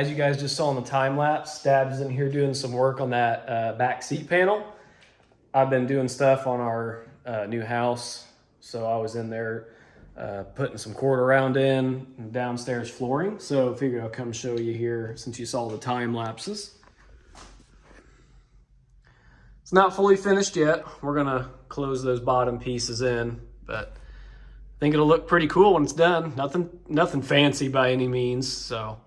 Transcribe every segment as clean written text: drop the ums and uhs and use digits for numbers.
as you guys just saw in the time lapse, Stab's in here doing some work on that back seat panel. I've been doing stuff on our new house, so I was in there putting some quarter round in and downstairs flooring. So I figured I'll come show you here since you saw the time lapses. It's not fully finished yet. We're gonna close those bottom pieces in, but I think it'll look pretty cool when it's done. Nothing fancy by any means, so,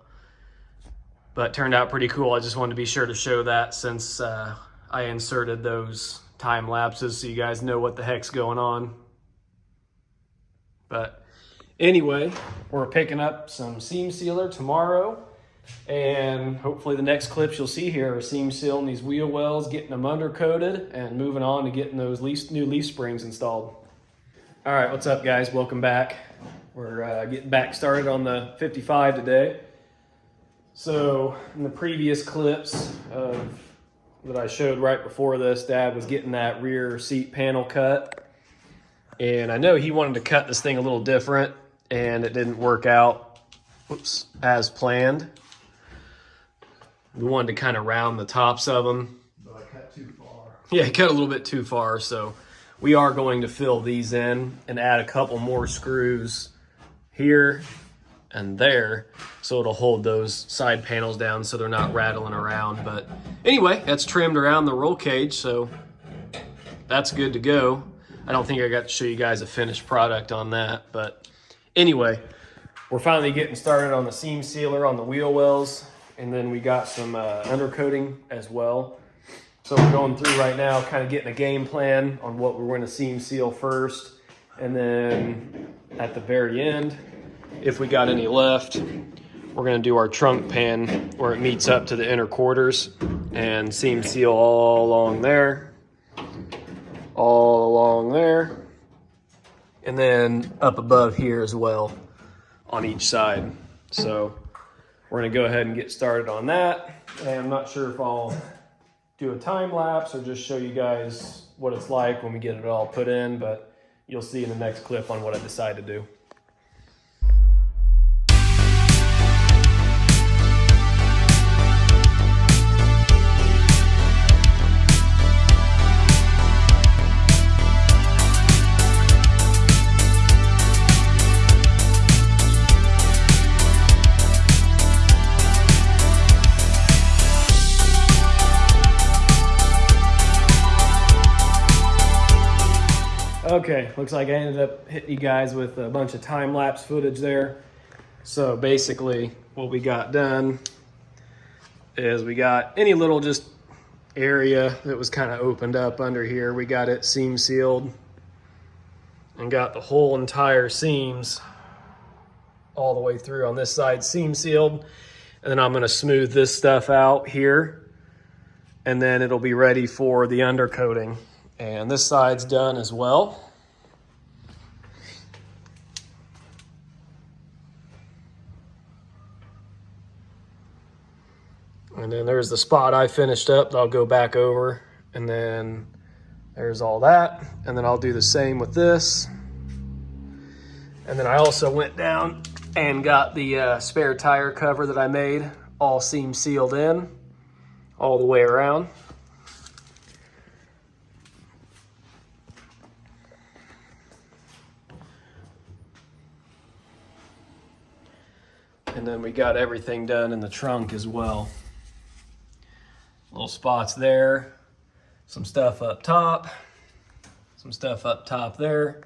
but it turned out pretty cool. I just wanted to be sure to show that since I inserted those time lapses so you guys know what the heck's going on. But anyway, we're picking up some seam sealer tomorrow, and hopefully the next clips you'll see here are seam sealing these wheel wells, getting them undercoated, and moving on to getting those new leaf springs installed. All right, what's up guys? Welcome back. We're getting back started on the 55 today. So in the previous clips that I showed right before this, Dad was getting that rear seat panel cut. And I know he wanted to cut this thing a little different, and it didn't work out, as planned. We wanted to kind of round the tops of them. But I cut too far. Yeah, he cut a little bit too far, so we are going to fill these in and add a couple more screws here and there, so it'll hold those side panels down so they're not rattling around. But anyway, that's trimmed around the roll cage, so that's good to go. I don't think I got to show you guys a finished product on that, but anyway, we're finally getting started on the seam sealer on the wheel wells, and then we got some undercoating as well. So we're going through right now, kind of getting a game plan on what we're going to seam seal first, and then at the very end, if we got any left, we're going to do our trunk pan where it meets up to the inner quarters and seam seal all along there. All along there, and then up above here as well on each side. So we're gonna go ahead and get started on that. And I'm not sure if I'll do a time lapse or just show you guys what it's like when we get it all put in, but you'll see in the next clip on what I decide to do. Okay, looks like I ended up hitting you guys with a bunch of time-lapse footage there. So basically what we got done is we got any little just area that was kind of opened up under here, we got it seam sealed and got the whole entire seams all the way through on this side seam sealed. And then I'm gonna smooth this stuff out here, and then it'll be ready for the undercoating. And this side's done as well. And then there's the spot I finished up that I'll go back over, and then there's all that. And then I'll do the same with this. And then I also went down and got the spare tire cover that I made all seam sealed in all the way around. And then we got everything done in the trunk as well. Little spots there, some stuff up top, some stuff up top there,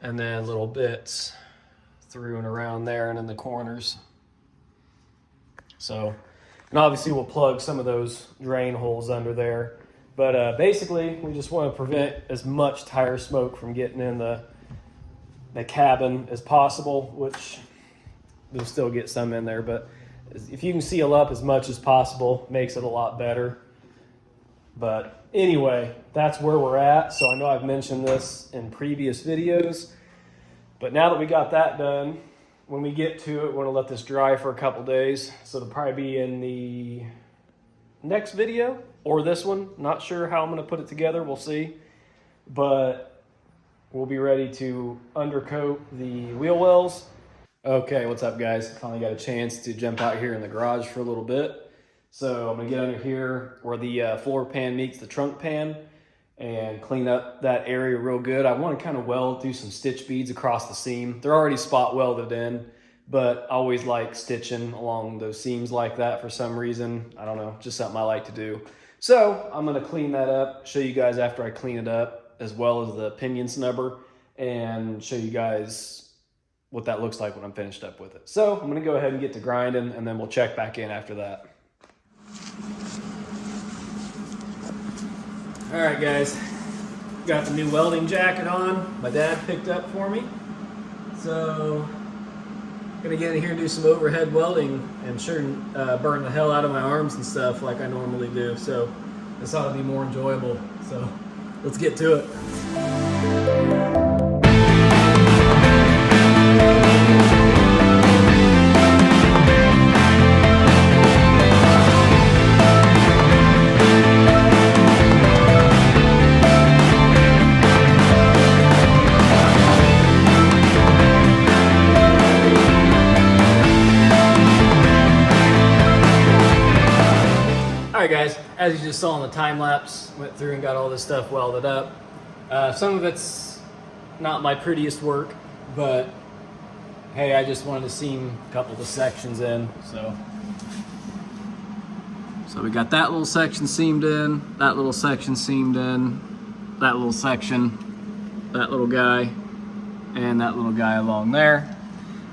and then little bits through and around there and in the corners. So, and obviously we'll plug some of those drain holes under there. But basically, we just want to prevent as much tire smoke from getting in the cabin as possible, which we'll still get some in there, but if you can seal up as much as possible, makes it a lot better. But anyway, that's where we're at. So I know I've mentioned this in previous videos, but now that we got that done, when we get to it, we're gonna let this dry for a couple days. So it'll probably be in the next video or this one. Not sure how I'm gonna put it together, we'll see. But we'll be ready to undercoat the wheel wells. Okay, what's up guys? Finally got a chance to jump out here in the garage for a little bit. So I'm gonna get under here where the floor pan meets the trunk pan and clean up that area real good. I wanna kind of weld, do some stitch beads across the seam. They're already spot welded in, but I always like stitching along those seams like that for some reason. I don't know, just something I like to do. So I'm gonna clean that up, show you guys after I clean it up, as well as the pinion snubber, and show you guys what that looks like when I'm finished up with it. So I'm gonna go ahead and get to grinding, and then we'll check back in after that. All right guys, got the new welding jacket on, my dad picked up for me. So gonna get in here and do some overhead welding and sure burn the hell out of my arms and stuff like I normally do. So this ought to be more enjoyable. So let's get to it. Alright guys, as you just saw in the time lapse, went through and got all this stuff welded up. Some of it's not my prettiest work, but hey, I just wanted to seam a couple of the sections in. So we got that little section seamed in, that little section seamed in, that little section, that little guy, and that little guy along there.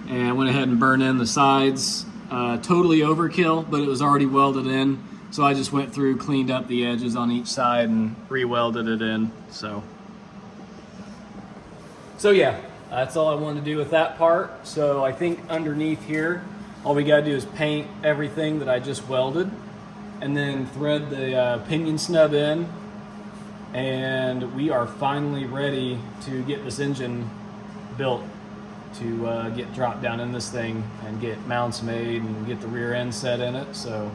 And I went ahead and burned in the sides. Totally overkill, but it was already welded in. So I just went through, cleaned up the edges on each side and re-welded it in. So yeah, that's all I wanted to do with that part. So I think underneath here, all we gotta do is paint everything that I just welded and then thread the pinion snub in. And we are finally ready to get this engine built to get dropped down in this thing and get mounts made and get the rear end set in it. So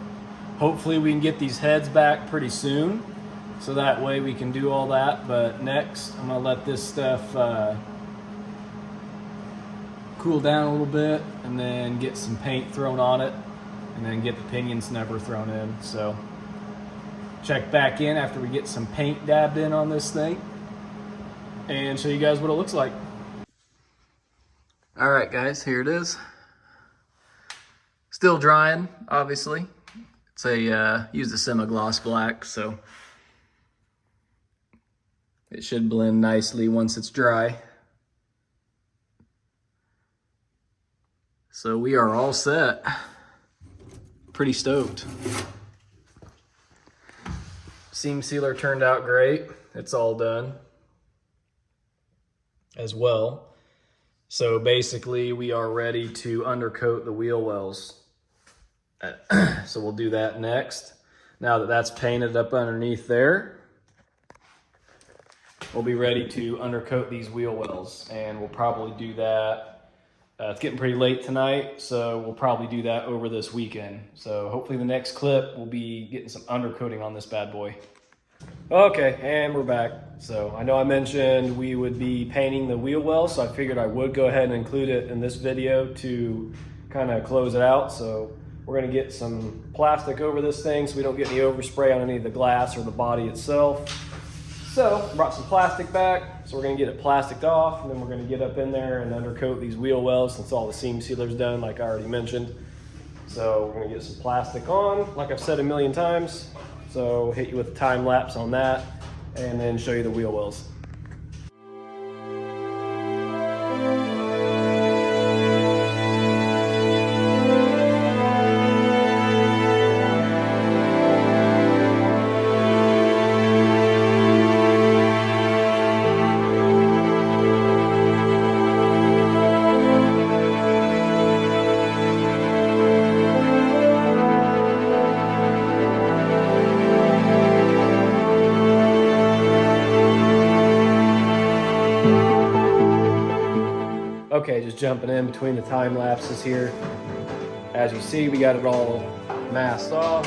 hopefully we can get these heads back pretty soon, so that way we can do all that. But next, I'm gonna let this stuff cool down a little bit and then get some paint thrown on it and then get the pinion snubber thrown in. So check back in after we get some paint dabbed in on this thing and show you guys what it looks like. All right guys, here it is. Still drying, obviously. It's a used a semi-gloss black, so it should blend nicely once it's dry. So we are all set. Pretty stoked. Seam sealer turned out great. It's all done as well. So basically we are ready to undercoat the wheel wells. So we'll do that next. Now that that's painted up underneath there, we'll be ready to undercoat these wheel wells, and we'll probably do that. It's getting pretty late tonight, so we'll probably do that over this weekend. So hopefully the next clip we'll be getting some undercoating on this bad boy. Okay, and we're back. So I know I mentioned we would be painting the wheel well, so I figured I would go ahead and include it in this video to kind of close it out. So we're gonna get some plastic over this thing so we don't get any overspray on any of the glass or the body itself. So brought some plastic back, so we're gonna get it plasticed off, and then we're gonna get up in there and undercoat these wheel wells since all the seam sealer's done, like I already mentioned. So we're gonna get some plastic on, like I've said a million times. So hit you with a time lapse on that, and then show you the wheel wells. Okay, just jumping in between the time lapses here. As you see, we got it all masked off.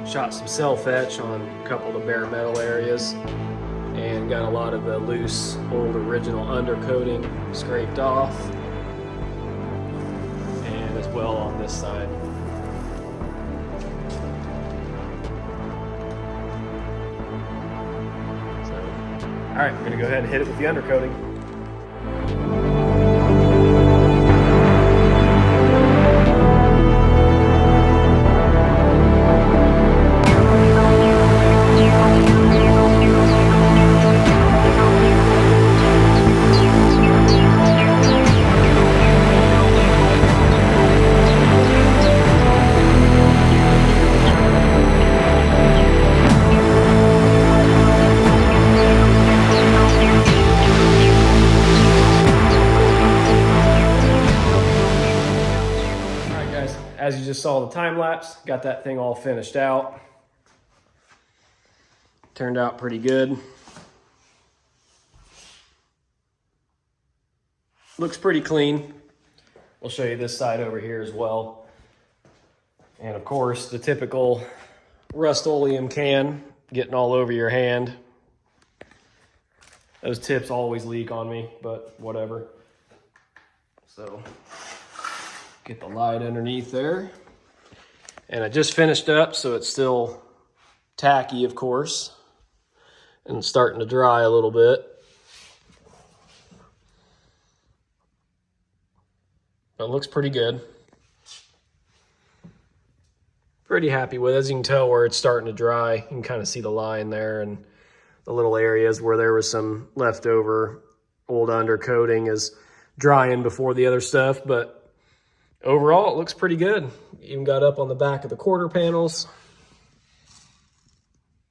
Shot some self etch on a couple of the bare metal areas and got a lot of the loose old original undercoating scraped off, and as well on this side. So, all right, we're gonna go ahead and hit it with the undercoating. As you just saw the time lapse, got that thing all finished out. Turned out pretty good. Looks pretty clean. We'll show you this side over here as well. And of course, the typical Rust-Oleum can getting all over your hand. Those tips always leak on me, but whatever. So, get the light underneath there. And I just finished up, so it's still tacky, of course, and starting to dry a little bit. But it looks pretty good. Pretty happy with it. As you can tell where it's starting to dry, you can kind of see the line there and the little areas where there was some leftover old undercoating is drying before the other stuff, but overall, it looks pretty good. Even got up on the back of the quarter panels.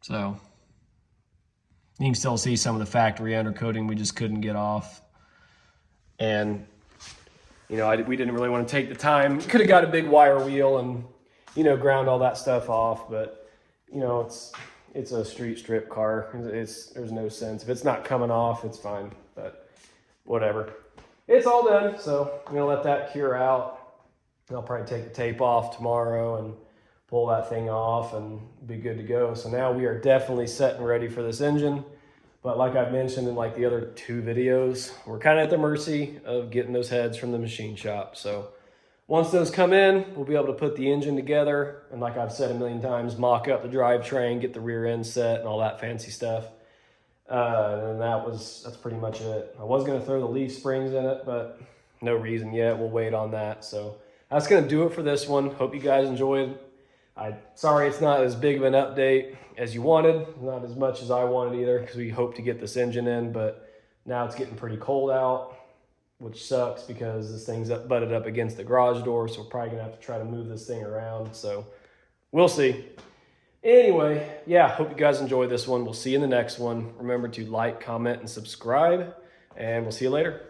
So you can still see some of the factory undercoating we just couldn't get off. And, you know, we didn't really want to take the time. Could have got a big wire wheel and, you know, ground all that stuff off. But, you know, it's a street strip car. There's no sense. If it's not coming off, it's fine. But whatever. It's all done. So I'm going to let that cure out. I'll probably take the tape off tomorrow and pull that thing off and be good to go. So now we are definitely set and ready for this engine. But like I've mentioned in like the other 2 videos, we're kind of at the mercy of getting those heads from the machine shop. So once those come in, we'll be able to put the engine together. And like I've said a million times, mock up the drivetrain, get the rear end set and all that fancy stuff. And that's pretty much it. I was going to throw the leaf springs in it, but no reason yet. We'll wait on that. So that's going to do it for this one. Hope you guys enjoyed. Sorry it's not as big of an update as you wanted. Not as much as I wanted either, because we hope to get this engine in. But now it's getting pretty cold out, which sucks because this thing's butted up against the garage door. So we're probably going to have to try to move this thing around. So we'll see. Anyway, yeah, hope you guys enjoyed this one. We'll see you in the next one. Remember to like, comment, and subscribe. And we'll see you later.